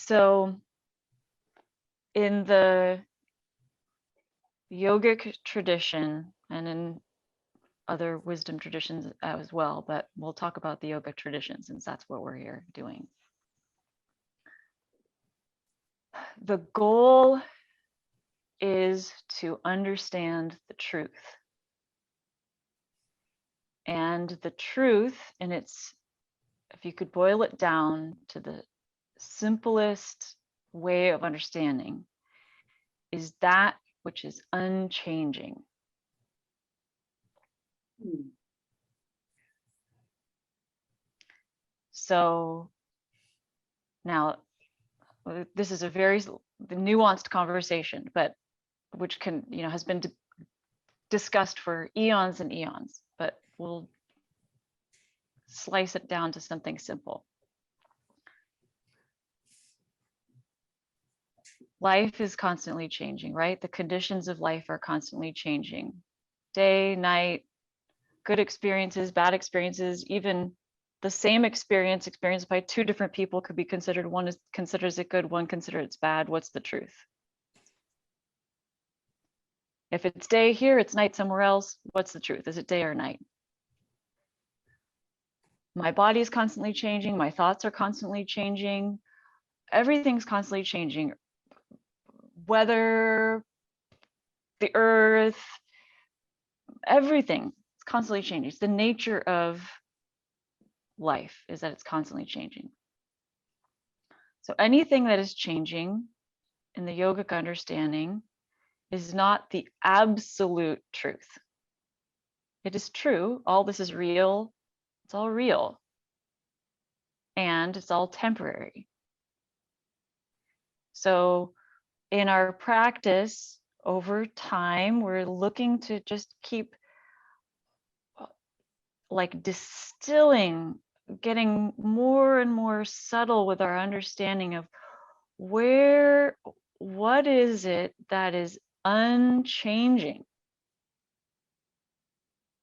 So in the yogic tradition and in other wisdom traditions as well, but we'll talk about the yoga tradition since that's what we're here doing. The goal is to understand the truth. And the truth, and it's, if you could boil it down to the simplest way of understanding, is that which is unchanging. So now this is a very nuanced conversation, but which can, has been discussed for eons and eons, but we'll slice it down to something simple. Life is constantly changing, right? The conditions of life are constantly changing. Day, night, good experiences, bad experiences, even the same experience experienced by two different people could be considered, one considers it good, one considers it's bad. What's the truth? If it's day here, it's night somewhere else. What's the truth? Is it day or night? My body is constantly changing. My thoughts are constantly changing. Everything's constantly changing. Weather, the earth, everything is constantly changing. It's the nature of life, is that it's constantly changing. So anything that is changing in the yogic understanding is not the absolute truth. It is true, all this is real, it's all real, and it's all temporary. So in our practice over time, we're looking to just keep like distilling, getting more and more subtle with our understanding of what is it that is unchanging?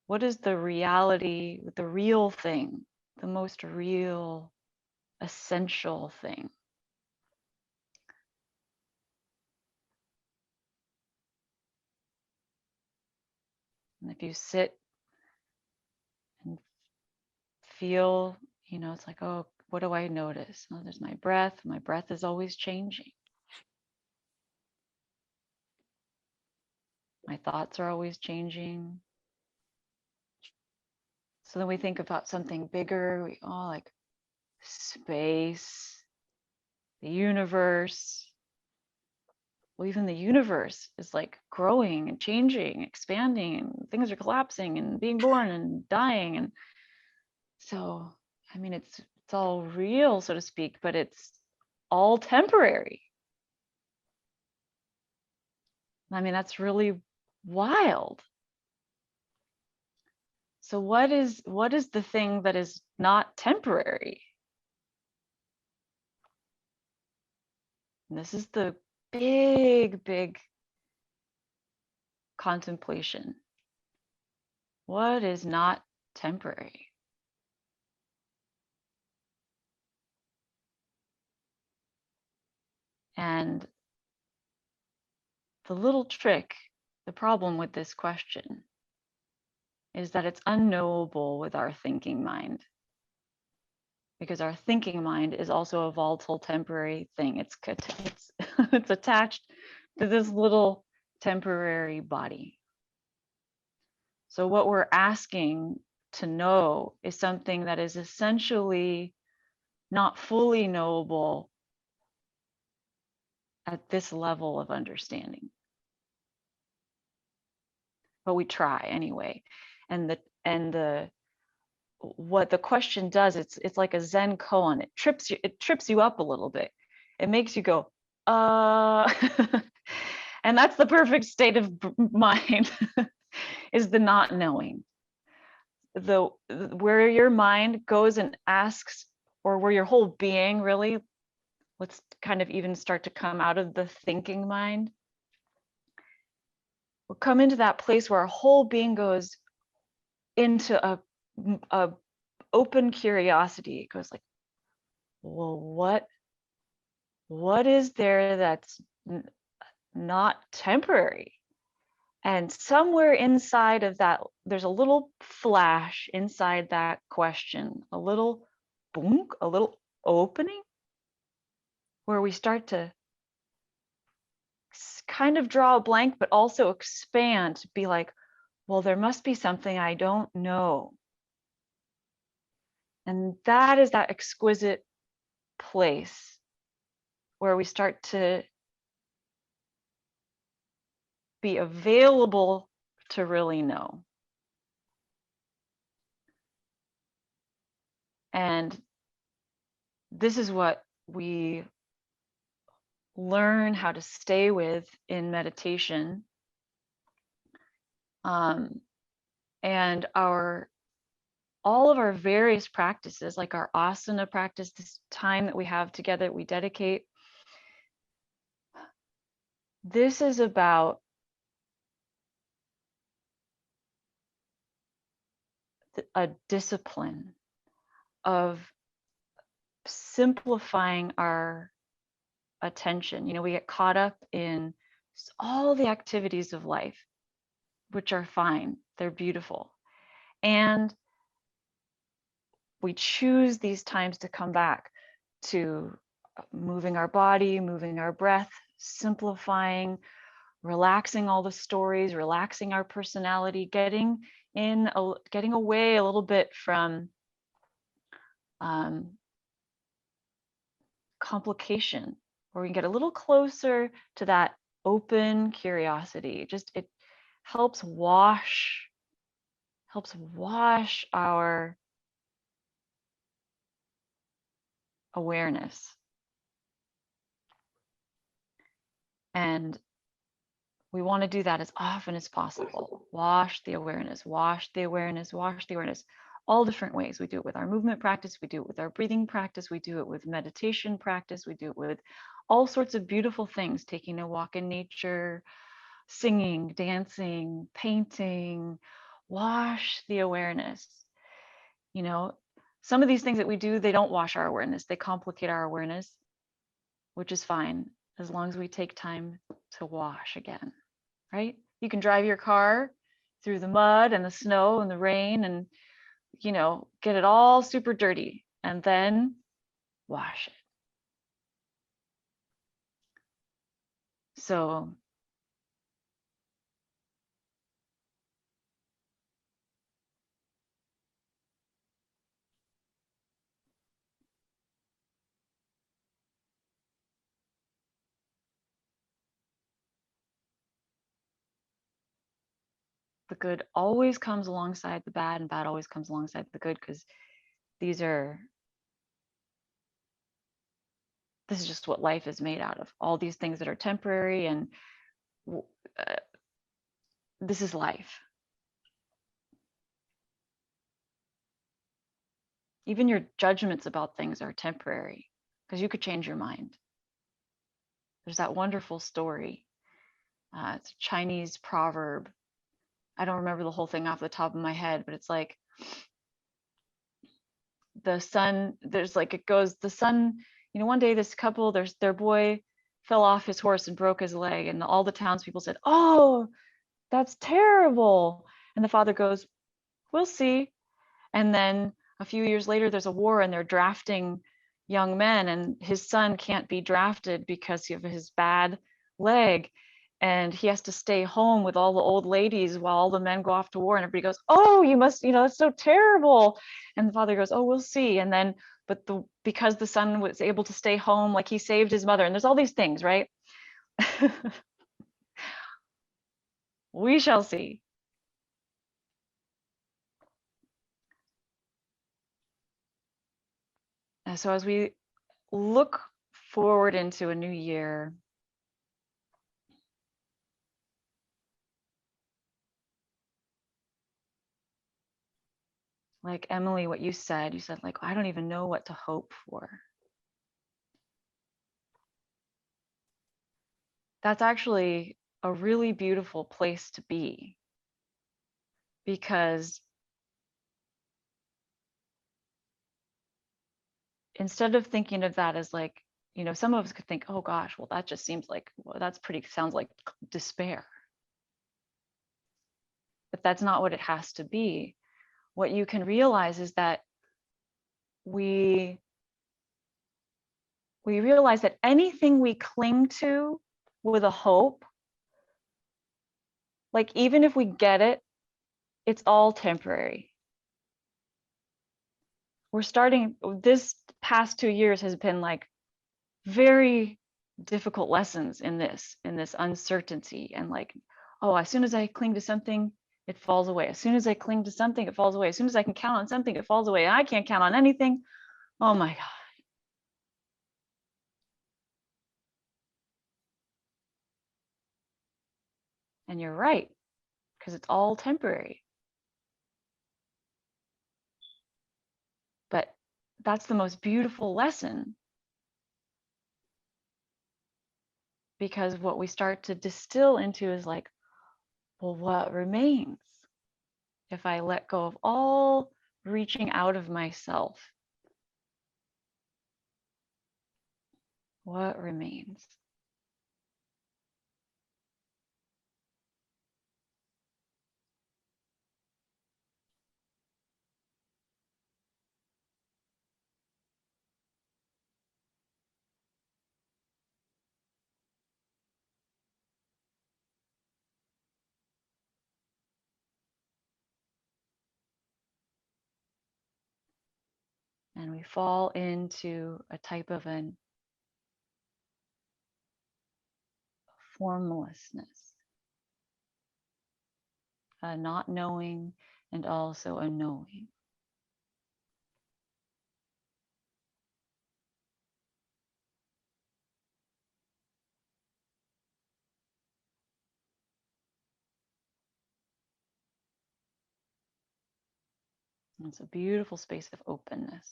What is the reality, the real thing, the most real, essential thing? And if you sit and feel, it's like, oh, what do I notice? Oh, there's my breath. My breath is always changing. My thoughts are always changing. So then we think about something bigger, like space, the universe. Well, even the universe is like growing and changing, expanding, and things are collapsing and being born and dying. And so, I mean, it's all real, so to speak, but it's all temporary. I mean, that's really wild. So what is the thing that is not temporary? And this is the big contemplation. What is not temporary? And the little trick, the problem with this question is that it's unknowable with our thinking mind, because our thinking mind is also a volatile, temporary thing. It's it's attached to this little temporary body. So what we're asking to know is something that is essentially not fully knowable at this level of understanding. But we try anyway. And what the question does, it's like a Zen koan. It trips you up a little bit. It makes you go, and that's the perfect state of mind, is the not knowing. Where your mind goes and asks, or where your whole being really, let's kind of even start to come out of the thinking mind. We'll come into that place where our whole being goes into a open curiosity. It goes like, well, what what is there that's not temporary? And somewhere inside of that, there's a little flash inside that question, a little boom, a little opening where we start to kind of draw a blank, but also expand to be like, well, there must be something I don't know. And that is that exquisite place where we start to be available to really know. And this is what we learn how to stay with in meditation. And all of our various practices, like our asana practice, this time that we have together that we dedicate, this is about a discipline of simplifying our attention. You know, we get caught up in all the activities of life, which are fine, they're beautiful. And we choose these times to come back to moving our body, moving our breath, simplifying, relaxing all the stories, relaxing our personality, getting away a little bit from complication, where we can get a little closer to that open curiosity. Just it helps wash our awareness. And we want to do that as often as possible. Wash the awareness, wash the awareness, wash the awareness. All different ways. We do it with our movement practice, we do it with our breathing practice, we do it with meditation practice, we do it with all sorts of beautiful things, taking a walk in nature, singing, dancing, painting. Wash the awareness. You know, some of these things that we do, they don't wash our awareness, they complicate our awareness, which is fine as long as we take time to wash again, right? You can drive your car through the mud and the snow and the rain and, you know, get it all super dirty and then wash it. So the good always comes alongside the bad, and bad always comes alongside the good, because this is just what life is made out of. All these things that are temporary, and this is life. Even your judgments about things are temporary, because you could change your mind. There's that wonderful story. It's a Chinese proverb. I don't remember the whole thing off the top of my head, but it's like the sun, there's like, it goes, the sun, you know, one day this couple, their boy fell off his horse and broke his leg, and all the townspeople said, "Oh, that's terrible." And the father goes, "We'll see." And then a few years later, there's a war and they're drafting young men, and his son can't be drafted because of his bad leg. And he has to stay home with all the old ladies while all the men go off to war. And everybody goes, "Oh, you must, you know, it's so terrible." And the father goes, "Oh, we'll see." And then, because the son was able to stay home, like he saved his mother. And there's all these things, right? We shall see. And so as we look forward into a new year, like Emily, what you said like, I don't even know what to hope for. That's actually a really beautiful place to be, because instead of thinking of that as like some of us could think, oh gosh, well, that just seems like, well, sounds like despair. But that's not what it has to be. What you can realize is that we realize that anything we cling to with a hope, like even if we get it, it's all temporary. This past 2 years has been like very difficult lessons in this uncertainty, and like, oh, as soon as I cling to something, it falls away. As soon as I cling to something, it falls away. As soon as I can count on something, it falls away. I can't count on anything. Oh my God. And you're right, because it's all temporary. But that's the most beautiful lesson, because what we start to distill into is like, well, what remains if I let go of all reaching out of myself? What remains? And we fall into a type of an formlessness, a not knowing and also a knowing. And it's a beautiful space of openness.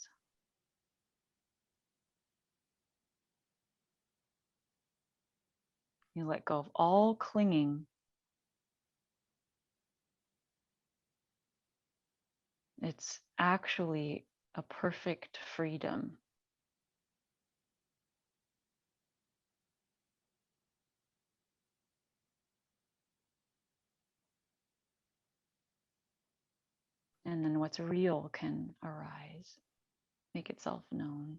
You let go of all clinging. It's actually a perfect freedom. And then what's real can arise, make itself known.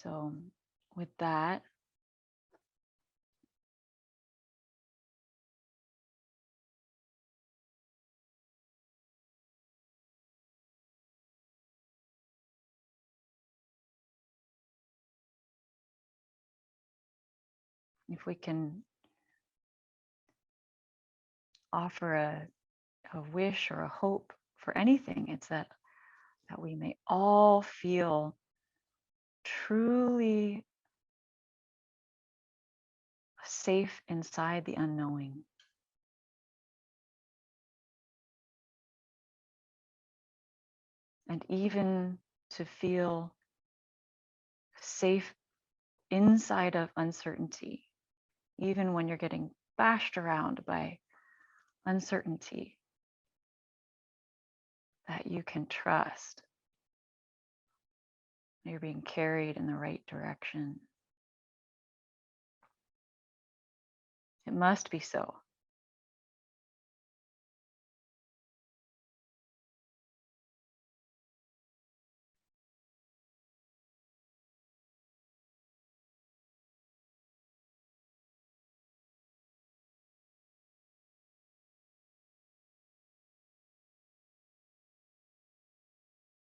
So, with that, if we can offer a wish or a hope for anything, it's that we may all feel truly safe inside the unknowing. And even to feel safe inside of uncertainty, even when you're getting bashed around by uncertainty, that you can trust that you're being carried in the right direction. It must be so.